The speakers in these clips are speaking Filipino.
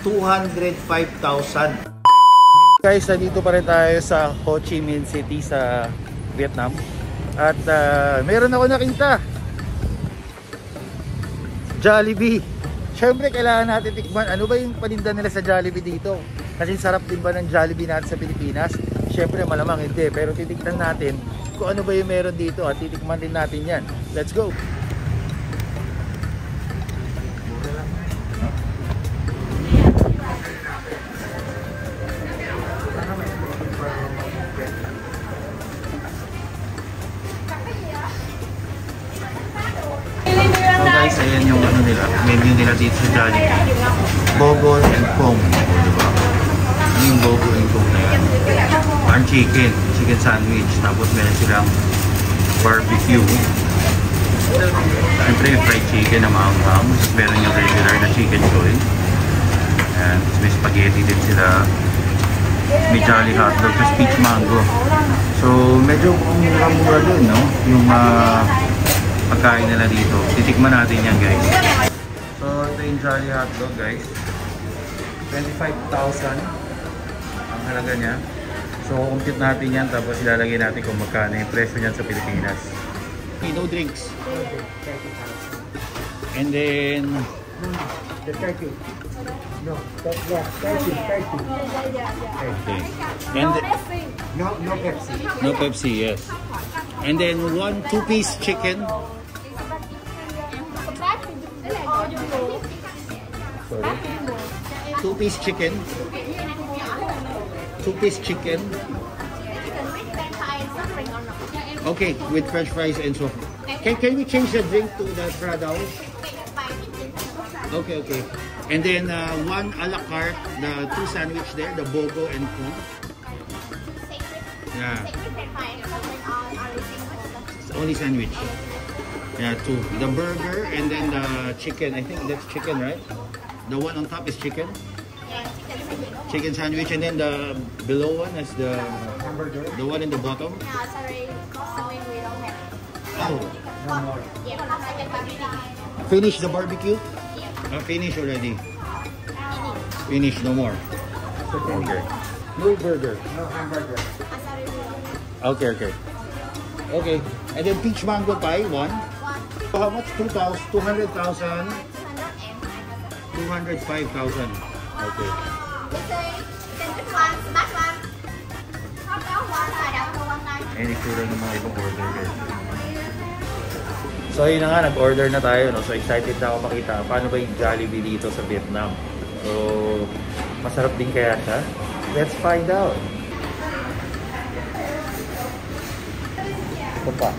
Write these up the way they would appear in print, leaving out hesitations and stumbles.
205,000. Guys, nandito pa rin tayo sa Ho Chi Minh City sa Vietnam. At meron ako nakita Jollibee. Siyempre kailangan natin tikman ano ba yung paninda nila sa Jollibee dito. Kasi sarap din ba ng Jollibee natin sa Pilipinas? Siyempre malamang hindi, pero titikman natin kung ano ba yung meron dito at titikman din natin yan. Let's go! Guys, ayan yung ano nila, menu nila dito sa Jollibee. Bogo and Kong, diba? Ano yung Bogo and Kong na yan? Ang chicken sandwich, tapos meron silang barbecue. Siyempre yung fried chicken na maanghang, tapos meron yung regular na chicken choy. And may spaghetti din sila. May jolly hotdog, tapos peach mango. So medyo mura-mura dun, no? Yung pagkain nila dito. Titikman natin yan, guys. So, ito yung Jolly Hotdog, guys. 25,000 ang halaga niya. So, compute natin yan, tapos ilalagay natin kung magkano yung presyo niyan sa Pilipinas. No drinks. And then... The 30. No, that's 30. Okay. And No Pepsi. no Pepsi, yes. And then 2-piece chicken. Sorry. 2-piece chicken. 2-piece chicken. Okay, with French fries and so. Can we change the drink to the Prado? Okay. And then one a la carte, the 2 sandwich there, the Bogo and Kong. Yeah. It's only sandwich. Yeah, 2. The burger and then the chicken. I think that's chicken, right? The one on top is chicken. Yeah, Chicken sandwich, and then the below one is the Hamburger. the one in the bottom. Yeah, sorry. We don't have. Oh, No more. Yeah, finish the barbecue. Finish already. Finish, no more. Okay. No burger. No hamburger. Okay. Okay. And then peach mango pie, 1. So how much? 200,000. 205,000. Okay. Any itsura ng mga ibang order, guys. So ayun na nga, nag-order na tayo, no? So excited na ako makita paano ba yung Jollibee dito sa Vietnam. So masarap din kaya siya? Let's find out. Ito pa.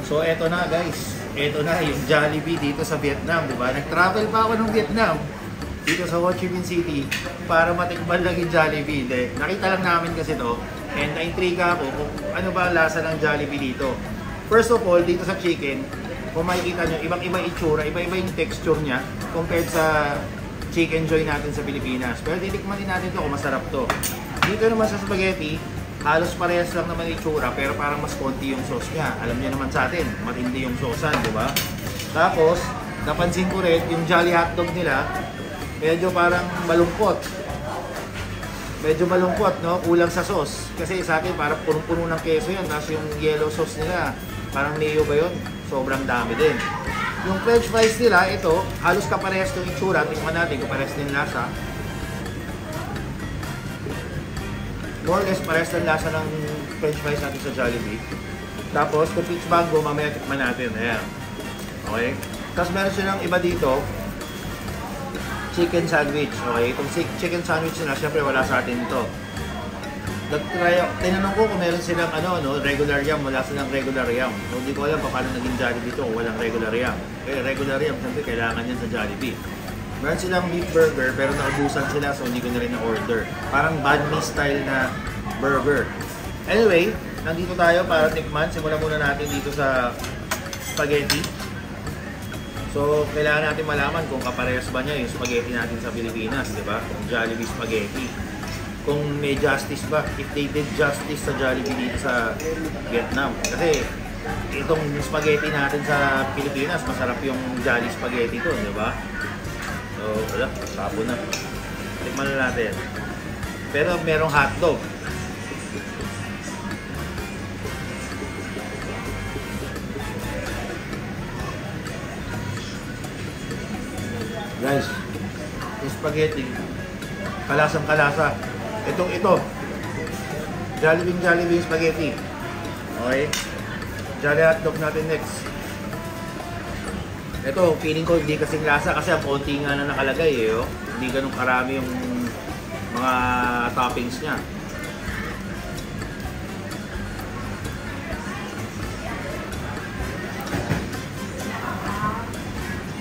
So eto na, guys. Eto na yung Jollibee dito sa Vietnam, di ba? Nag-travel pa ako ng Vietnam dito sa Ho Chi Minh City para matikman lang yung Jollibee. Nakita lang namin kasi to and na-intriga ako kung ano ba ang lasa ng Jollibee dito. First of all, dito sa chicken, kung makikita nyo, ibang-iba itsura, iba-iba yung texture niya compared sa chicken joy natin sa Pilipinas. Pero titikman din natin to kung masarap to. Dito naman sa spaghetti, halos parehas lang naman itsura pero parang mas konti yung sauce niya. Alam niyo naman sa atin, matindi yung saucean, di ba? Tapos, napansin ko rin, yung Jolly Hotdog nila, medyo parang malungkot. Medyo malungkot, no? Kulang sa sauce. Kasi sa akin, parang punong-puno ng keso yan. Tapos yung yellow sauce nila, parang mayo ba yun? Sobrang dami din. Yung French fries nila, ito, halos kaparehas yung itsura. Tingnan natin, kaparehas din lasa. More or less, parehas ng lasa ng French fries natin sa Jollibee. Tapos, kung peach mango, mamaya tikman natin. Ayan. Okay? Tapos meron silang iba dito, chicken sandwich. Okay, itong chicken sandwich nila, syempre wala sa atin ito. Tinanong ko kung meron silang regular yum, wala silang regular yum. So, hindi ko alam paano naging Jollibee ito kung walang regular yum. Kaya regular yum, syempre kailangan yan sa Jollibee. Meron silang beef burger, pero naubusan sila, so hindi ko na rin na-order. Parang banh mi style na burger. Anyway, nandito tayo para tikman. Simulan muna natin dito sa spaghetti. So, kailangan natin malaman kung kaparehas ba niya yung spaghetti natin sa Pilipinas, di ba? Yung Jollibee spaghetti. Kung may justice ba, if they did justice sa Jollibee dito sa Vietnam. Kasi, itong spaghetti natin sa Pilipinas, masarap yung Jolly Spaghetti to, di ba? So, wala, sapo na. Tikman na natin. Pero merong hotdog. Guys, yung spaghetti, kalasang kalasa. Ito. Jollibee spaghetti. Okay? Jolly hotdog natin next. Ito, feeling ko hindi kasing lasa kasi ang konti nga na nakalagay eh. Oh. Hindi ganun karami yung mga toppings niya.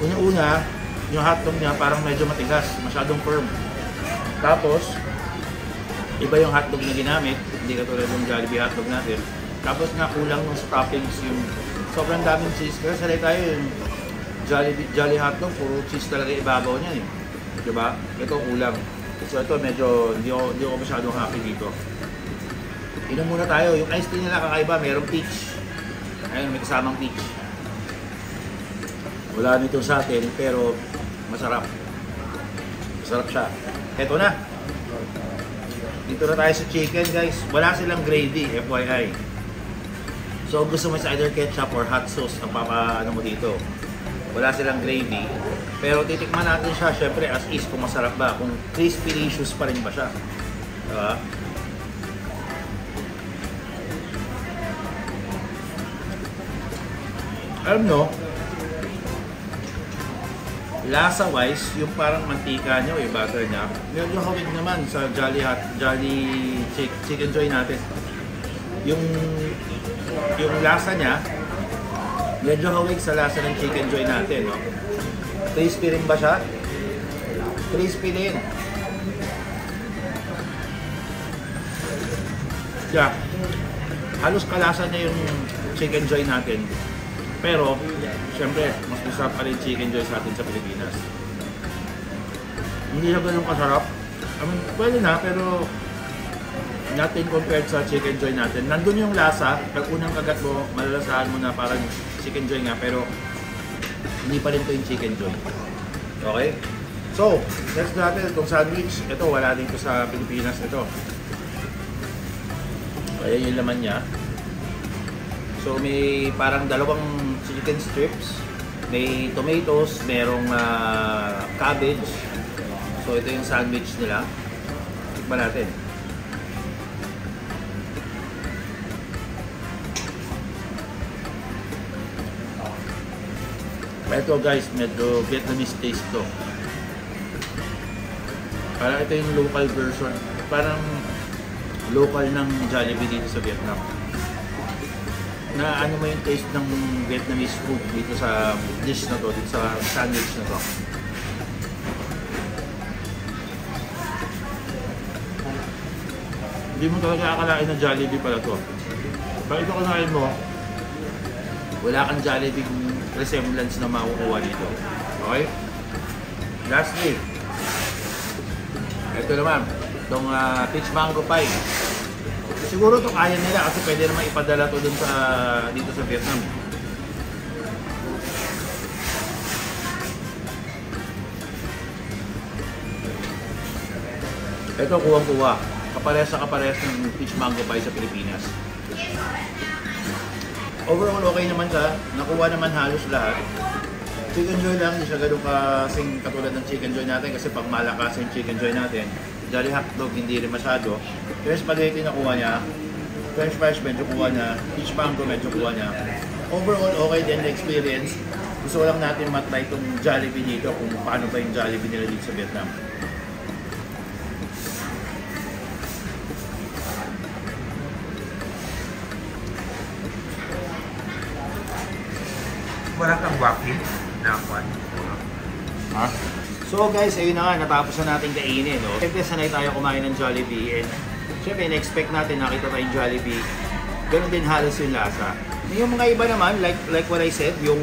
Una-una, yung hotdog niya parang medyo matigas, masyadong firm. Tapos, iba yung hotdog na ginamit, hindi katulad ng Jollibee hotdog natin. Tapos nga kulang nung sa toppings yung sobrang daming cheese. Kasi sanay tayo yung Jolly hotdog, puro cheese talaga ibabaw niya eh. Diba? Ito kulang. So ito medyo hindi ako masyadong happy dito. Inom muna tayo. Yung iced tea nila kakaiba, mayroong peach. Ayun, may kasamang peach. Wala nito sa atin, pero masarap. Masarap siya. Ito na. Dito na tayo sa chicken, guys. Wala silang gravy, FYI. So gusto mo sa either ketchup or hot sauce ang ano mo dito. Wala silang gravy. Pero titikman natin siya, syempre as is, kung masarap ba. Kung crispy-licious pa rin ba siya. Diba? Alam nyo, lasa-wise, yung parang mantika nyo, yung butter niya, medyo hawig naman sa Jolly Chicken Joy natin. Yung lasa niya, medyo hawig sa lasa ng Chicken Joy natin. No? Crispy rin ba siya? Crispy din. Yeah. Halos kalasa niya yung Chicken Joy natin. Pero, syempre, mas masarap pa rin Chicken Joy sa atin sa Pilipinas. Hindi siya ganun kasarap. I mean, pwede na, pero natin compared sa Chicken Joy natin. Nandun yung lasa, pag unang kagat mo, malalasahan mo na parang Chicken Joy nga, pero hindi pa rin to yung Chicken Joy. Okay? So, next natin, itong sandwich. Ito, wala din to sa Pilipinas. Ito. Ayan yung laman niya. So, may parang dalawang chicken strips. May tomatoes, merong cabbage. So, ito yung sandwich nila. Tikman natin. Ito guys, medyo Vietnamese taste to. Parang ito yung local version. Parang local ng Jollibee dito sa Vietnam. Na ano mo yung taste ng Vietnamese food dito sa dish na to, dito sa sandwich na to. Hindi mo talaga akalain na Jollibee pala to. Pag ito kanain mo, wala kang Jollibee resemblance na makukuha dito. Okay? Lastly, ito naman, itong peach mango pie. Siguro ito kaya nila kasi pwede naman ipadala to dun dito sa Vietnam. Ito kuwang-kuwa. Kaparehas ng peach mango pie sa Pilipinas. Overall, okay naman siya. Nakuha naman halos lahat. Chicken Joy lang, hindi siya ganun kasing katulad ng Chicken Joy natin kasi pag malakas yung Chicken Joy natin, Jolly hotdog hindi rin masyado. Pero spaghetti nakuha niya, French fries medyo kuha niya, peach mango medyo kuha niya. Overall, okay din the experience. Gusto lang natin matry itong Jollibee dito kung paano ba yung Jollibee nila dito sa Vietnam. Wala kang wacky na one. Ha? So guys, ayun na nga, natapos na natin kainin. No? Siyempre, sanay tayo kumain ng Jollibee. And siyempre, na-expect natin nakita tayong Jollibee. Ganun din halos yung lasa. Yung mga iba naman, like what I said, yung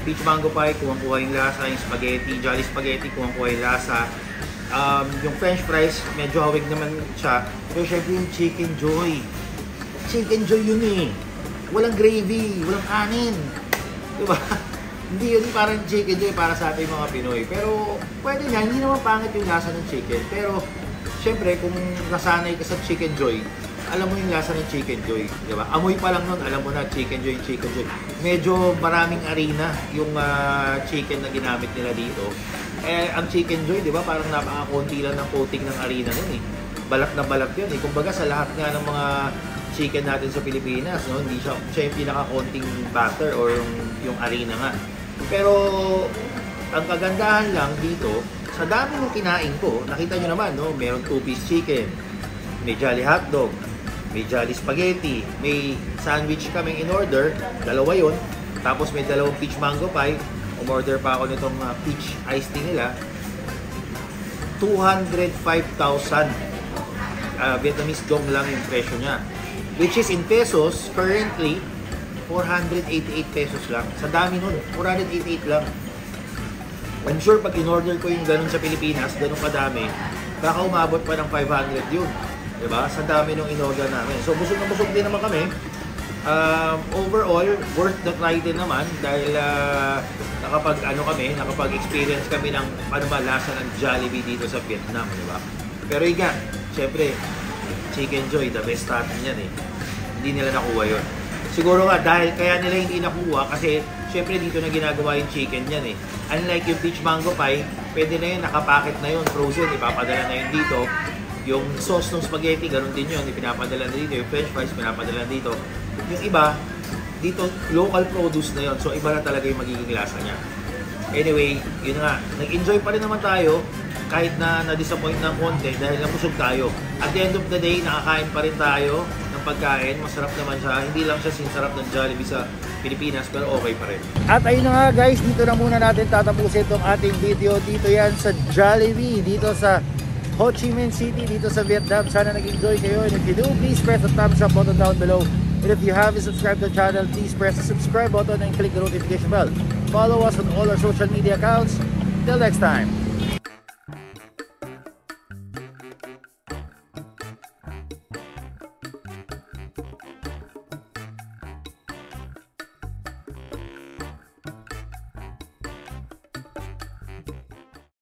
peach mango pie, kuwang-kuha yung lasa. Yung spaghetti, Jolly Spaghetti, kuwang-kuha yung lasa. Yung French fries, medyo hawig naman siya. Pero syempre yung Chicken Joy. Chicken Joy yun eh. walang gravy, walang kanin. Diba? Hindi yun parang chicken joy para sa ating mga Pinoy. Pero pwede nga, hindi naman pangit yung lasa ng chicken. Pero syempre kung nasanay ka sa chicken joy, alam mo yung lasa ng chicken joy, di ba? Amoy pa lang nun, alam mo na chicken joy. Medyo maraming harina yung chicken na ginamit nila dito. Eh, ang chicken joy, di ba? Parang napaka-konti lang ng coating ng harina nun eh. Balat na balat yun eh. Kumbaga sa lahat nga ng mga chicken natin sa Pilipinas, no? Hindi siya yung pinaka-konting butter or yung harina nga. Pero ang kagandahan lang dito, sa dami ng kinain ko, nakita nyo naman, no? Meron 2-piece chicken, may jolly hotdog, may jolly spaghetti, may sandwich kaming in-order, dalawa yun, tapos may dalawang peach mango pie, umorder pa ako nitong peach iced tea nila, 205,000 Vietnamese dong lang yung presyo niya. Which is in pesos, currently, 488 pesos lang. Sa dami nun, 488 lang. I'm sure pag in-order ko yung ganun sa Pilipinas, ganun kadami, baka umabot pa ng 500 yun. Diba? Sa dami nung in-order namin. So, busog na busog din naman kami. Overall, worth the try din naman dahil nakapag-experience kami ng lasa ng Jollibee dito sa Vietnam. Diba? Pero iga, syempre, Chicken Joy, the best natin yan eh. Hindi nila nakuha yun. Siguro nga, dahil kaya nila hindi nakuha kasi syempre dito na ginagawa yung chicken yan eh. Unlike yung peach mango pie, pwede na yun, nakapacket na yun, frozen, ipapadala na yun dito. Yung sauce ng spaghetti, ganun din yun, pinapadala na dito. Yung french fries, pinapadala na dito. Yung iba, dito, local produce na yun. So, iba na talaga yung magiging lasa niya. Anyway, yun nga, nag-enjoy pa rin naman tayo kahit na na-disappoint ng konti dahil nabusog tayo. At the end of the day, nakakain pa rin tayo ng pagkain. Masarap naman siya. Hindi lang siya sinsarap ng Jollibee sa Pilipinas, pero okay pa rin. At ayun na nga guys, dito na muna natin tatapusin itong ating video. Dito yan sa Jollibee, dito sa Ho Chi Minh City, dito sa Vietnam. Sana nag-enjoy kayo. And if you do, please press the thumbs up button down below. And if you haven't subscribed to the channel, please press the subscribe button and click the notification bell. Follow us on all our social media accounts. Till next time.